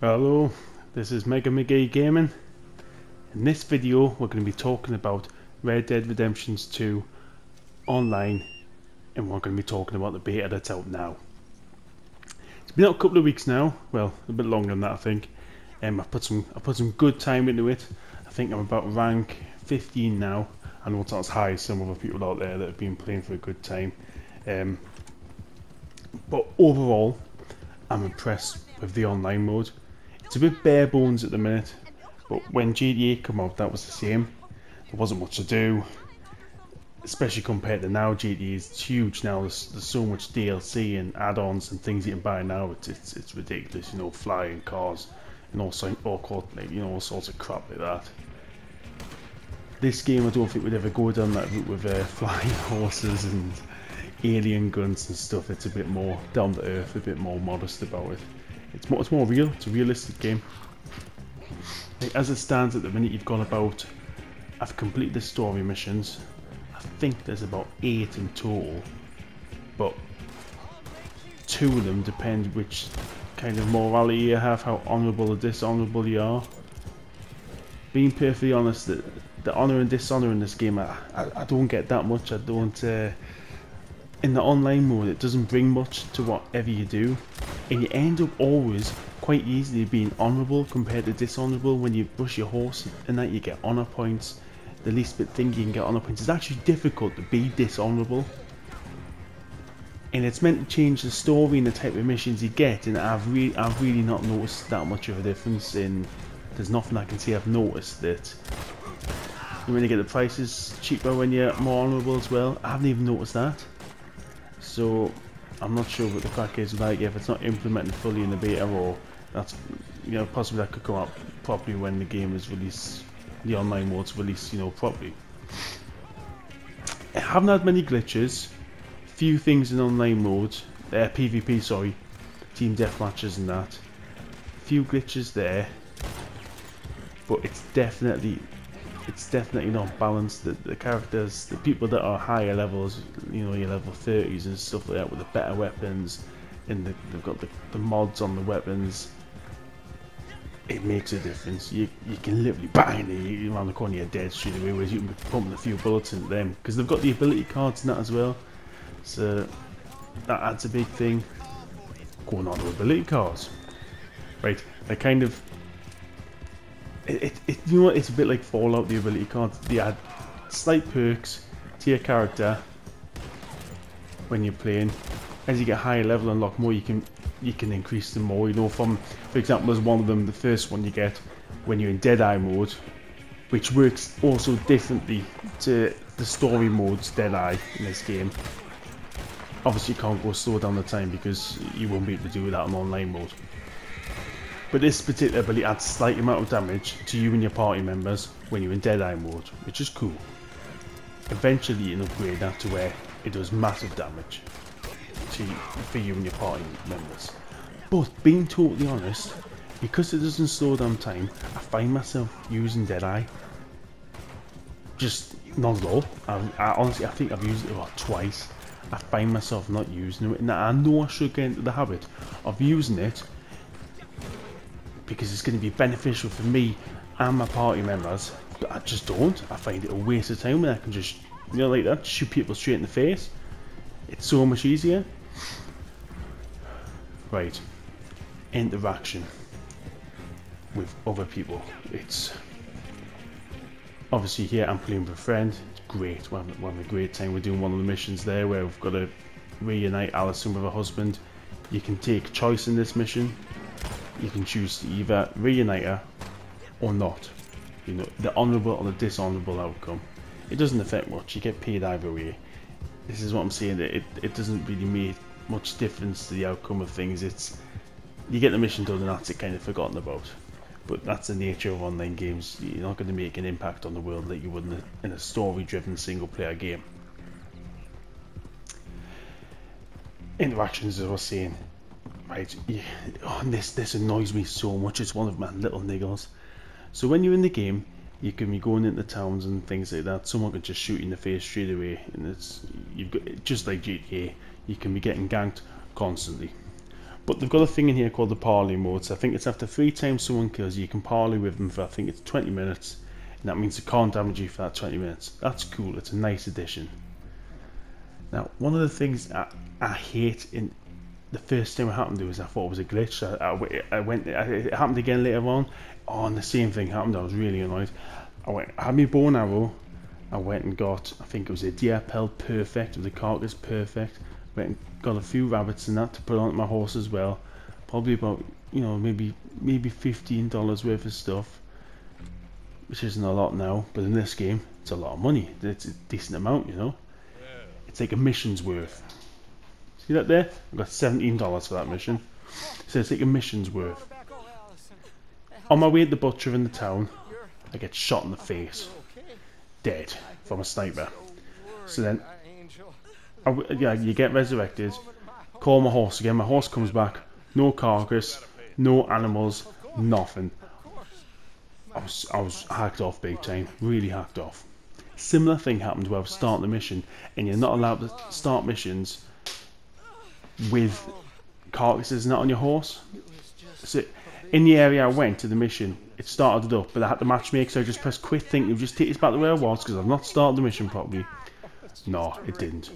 Hello, this is Mega McGee Gaming. In this video we're going to be talking about Red Dead Redemption 2 Online, and we're going to be talking about the beta that's out now. It's been out a couple of weeks now, well a bit longer than that I think. I put some good time into it. I think I'm about rank 15 now. I know it's not as high as some other people out there that have been playing for a good time. But overall I'm impressed with the online mode. It's a bit bare bones at the minute, but when GTA came out that was the same. There wasn't much to do, especially compared to now. GTA is huge now. There's so much DLC and add-ons and things you can buy now. It's ridiculous, you know, flying cars and all sorts of crap like that. This game I don't think would ever go down that route with flying horses and alien guns and stuff. It's a bit more down to earth, a bit more modest about it. It's more real. It's a realistic game. As it stands at the minute, you've got about, I've completed the story missions. I think there's about 8 in total, but 2 of them depend which kind of morality you have, how honourable or dishonourable you are. Being perfectly honest, the honour and dishonour in this game, I don't get that much. I don't. In the online mode, it doesn't bring much to whatever you do, and you end up always quite easily being honourable compared to dishonourable. When you brush your horse and that, you get honour points. The least bit thing you can get honour points. It's actually difficult to be dishonourable, and it's meant to change the story and the type of missions you get. And I've really not noticed that much of a difference. And there's nothing I can see I've noticed that you really get the prices cheaper when you're more honourable as well. I haven't even noticed that. So I'm not sure what the crack is like, if it's not implemented fully in the beta, or that's, you know, possibly that could come out properly when the game is released, the online mode's released, you know, properly. I haven't had many glitches, few things in online mode, PvP, sorry, team deathmatches and that, few glitches there, but it's definitely not balanced. The characters, the people that are higher levels, you know, your level 30s and stuff like that, with the better weapons, and they've got the mods on the weapons, it makes a difference. You can literally bang around the corner, you're dead straight away, whereas you can be pumping a few bullets into them, because they've got the ability cards and that as well, so that adds a big thing. Going on to ability cards, right, they kind of, you know what, it's a bit like Fallout, the ability cards. They add slight perks to your character when you're playing. As you get higher level and unlock more, you can increase them more, you know. For example, there's one of them, the first one you get when you're in Deadeye mode, which works also differently to the story modes Deadeye in this game. Obviously you can't go slow down the time because you won't be able to do that in online mode. But this particular ability adds a slight amount of damage to you and your party members when you're in Deadeye mode, which is cool. Eventually you can upgrade that to where it does massive damage for you and your party members. But being totally honest, because it doesn't slow down time, I find myself using Deadeye. Just not at all. Honestly, I think I've used it about twice. I find myself not using it. Now I know I should get into the habit of using it, because it's going to be beneficial for me and my party members, but I just don't. I find it a waste of time when I can just, you know, like that, shoot people straight in the face. It's so much easier. Right, interaction with other people. It's obviously here I'm playing with a friend. It's great. We're having a great time. We're doing one of the missions there where we've got to reunite Alison with her husband. You can take choice in this mission. You can choose to either reunite her or not. You know, the honourable or the dishonourable outcome. It doesn't affect much. You get paid either way. This is what I'm saying. That it doesn't really make much difference to the outcome of things. It's, you get the mission done and that's it, kind of forgotten about. But that's the nature of online games. You're not going to make an impact on the world like you would in a story-driven single-player game. Interactions, as I was saying. Right, yeah. Oh, and this annoys me so much. It's one of my little niggles. So when you're in the game, you can be going into towns and things like that. Someone can just shoot you in the face straight away, and you've got, just like GTA, you can be getting ganked constantly. But they've got a thing in here called the parley mode, so I think it's after 3 times someone kills you, you can parley with them for, I think it's 20 minutes, and that means they can't damage you for that 20 minutes. That's cool, it's a nice addition. Now, one of the things I hate in the first time it happened to was I thought it was a glitch. It happened again later on. Oh, and the same thing happened. I was really annoyed. I had my bow and arrow. I went and got, I think it was a deer pelt perfect, with the carcass perfect. Went and got a few rabbits and that to put on my horse as well. Probably about, you know, maybe $15 worth of stuff, which isn't a lot now, but in this game it's a lot of money. It's a decent amount, you know. It's like a mission's worth. See that there? I got $17 for that mission. So it's like a mission's worth. On my way to the butcher in the town, I get shot in the face, dead from a sniper. So then, you get resurrected. Call my horse again. My horse comes back. No carcass, no animals, nothing. I was hacked off big time. Really hacked off. Similar thing happened where I was starting the mission, and you're not allowed to start missions with carcasses not on your horse. So in the area I went to the mission, it started it up, but I had to matchmake, so I just pressed quit thinking it would just take us back to where I was because I've not started the mission properly. No, it didn't.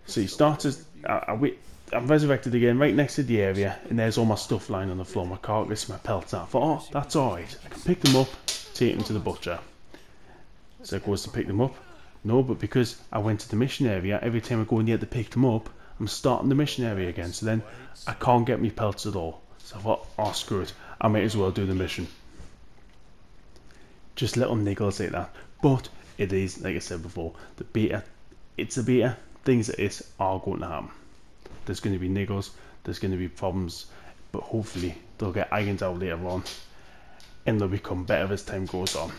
So you start as I'm resurrected again right next to the area, and there's all my stuff lying on the floor, my carcass, my pelts. I thought, oh, that's alright, I can pick them up, take them to the butcher. So it goes to pick them up. No, but because I went to the mission area, every time I go in there to pick them up, I'm starting the mission area again, so then I can't get me pelts at all. So I thought, oh screw it, I might as well do the mission. Just little niggles like that. But it is, like I said before, the beta, it's a beta, things like this are going to happen. There's going to be niggles, there's going to be problems, but hopefully they'll get ironed out later on, and they'll become better as time goes on.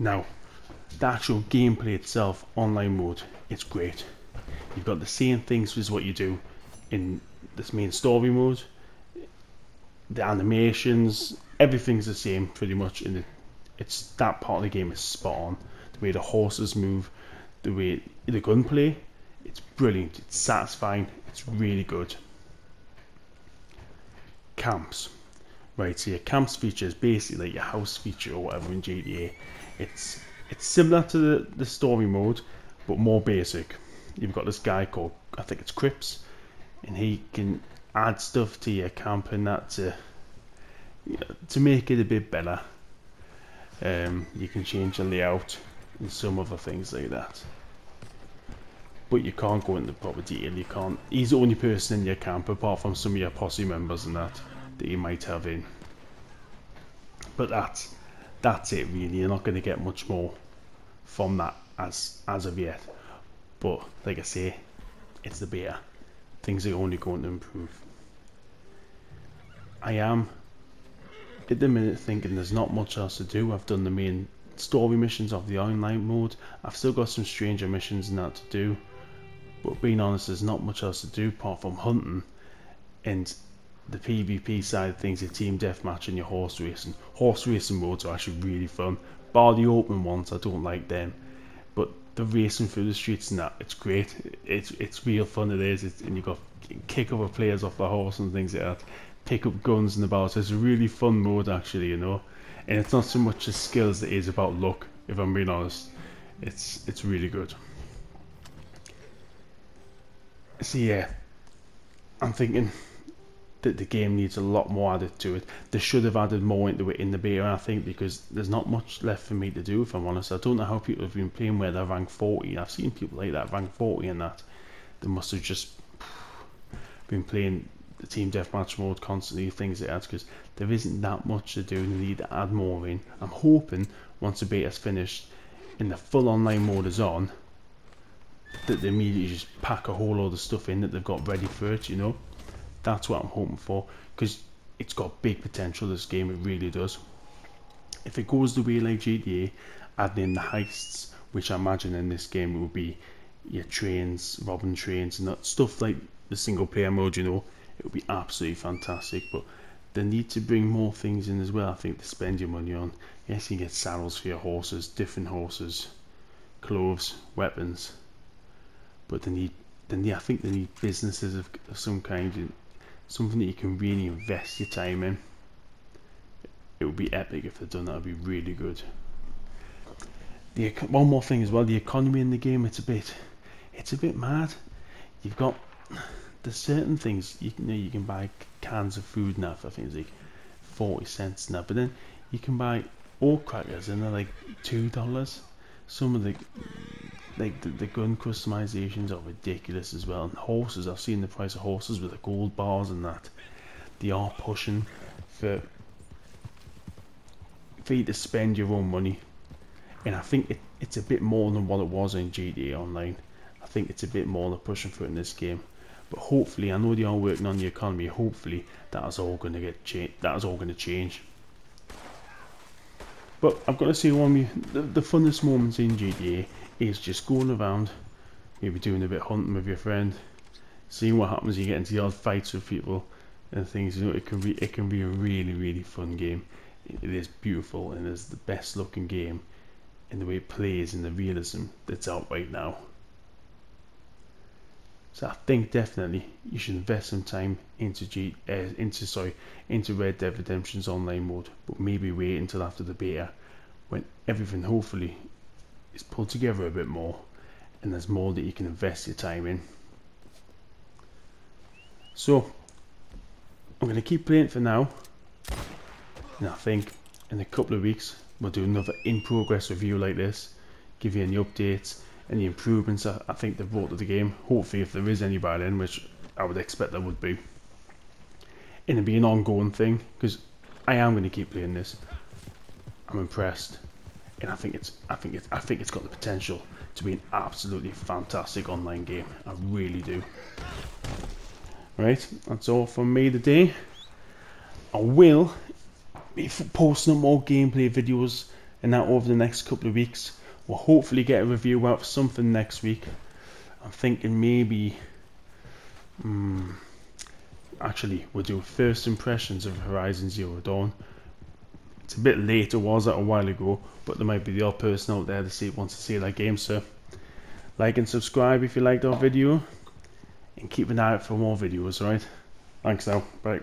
Now, the actual gameplay itself, online mode, it's great. You've got the same things as what you do in this main story mode. The animations, everything's the same pretty much. It's that part of the game is spot on. The way the horses move, the way the gunplay, it's brilliant. It's satisfying. It's really good. Camps, right? So your camps feature is basically like your house feature or whatever in GTA. It's similar to the story mode, but more basic. You've got this guy called, I think it's Crips, and he can add stuff to your camp and that to make it a bit better. You can change the layout and some other things like that. But you can't go into proper detail. You can't. He's the only person in your camp apart from some of your posse members and that you might have in. But that's it really. You're not going to get much more from that as of yet. But like I say, it's the beta. Things are only going to improve. I am at the minute thinking there's not much else to do. I've done the main story missions of the online mode. I've still got some stranger missions and that to do. But being honest, there's not much else to do apart from hunting and the PvP side of things, your team deathmatch and your horse racing. Horse racing modes are actually really fun. Bar the open ones, I don't like them. But the racing through the streets and that, it's great. It's real fun, it is. And you got kick other players off the horse and things like that. Pick up guns and about. So it's a really fun mode actually, you know. And it's not so much the skills that it is about luck, if I'm being honest. It's really good. So yeah, I'm thinking that the game needs a lot more added to it. They should have added more into it in the beta, I think, because there's not much left for me to do, if I'm honest. I don't know how people have been playing where they're rank 40. I've seen people like that, rank 40 and that. They must have just been playing the team deathmatch mode constantly, things like that, because there isn't that much to do and they need to add more in. I'm hoping once the beta's finished and the full online mode is on, that they immediately just pack a whole load of stuff in that they've got ready for it, you know. That's what I'm hoping for, because it's got big potential, this game, it really does. If it goes the way like GTA, adding in the heists, which I imagine in this game it will be your trains, robbing trains and that stuff like the single player mode, you know, it would be absolutely fantastic. But they need to bring more things in as well, I think, to spend your money on. Yes, you get saddles for your horses, different horses, clothes, weapons, but they need then yeah, I think they need businesses of some kind, something that you can really invest your time in. It would be epic if they'd done that. It'd be really good. One more thing as well, the economy in the game, it's a bit mad. You've got, there's certain things you can buy cans of food now for things like 40 cents now, but then you can buy oat crackers and they're like $2. Some of the gun customizations are ridiculous as well. And horses, I've seen the price of horses with the gold bars and that. They are pushing for you to spend your own money, and I think it's a bit more than what it was in GTA Online. I think it's a bit more than pushing for it in this game. But hopefully, I know they are working on the economy. Hopefully, that is all going to change. But I've got to say, the funnest moments in GTA is just going around, maybe doing a bit of hunting with your friend, seeing what happens. You get into the odd fights with people and things. You know, it can be a really, really fun game. It is beautiful, and it's the best looking game in the way it plays and the realism that's out right now. So I think definitely you should invest some time into Red Dead Redemption's online mode, but maybe wait until after the beta, when everything hopefully is pulled together a bit more and there's more that you can invest your time in. So I'm going to keep playing it for now, and I think in a couple of weeks we'll do another in-progress review like this, give you any updates, any improvements I think they've brought to the game. Hopefully, if there is any by then, which I would expect there would be. And it'll be an ongoing thing, because I am going to keep playing this. I'm impressed, and I think it's got the potential to be an absolutely fantastic online game. I really do. Right, that's all from me today. I will be posting up more gameplay videos and that over the next couple of weeks. We'll hopefully get a review out for something next week. I'm thinking maybe actually we'll do first impressions of Horizon Zero Dawn. It's a bit late, it was that a while ago, but there might be the odd person out there that wants to see that game. So like and subscribe if you liked our video, and keep an eye out for more videos. Alright, thanks now, bye.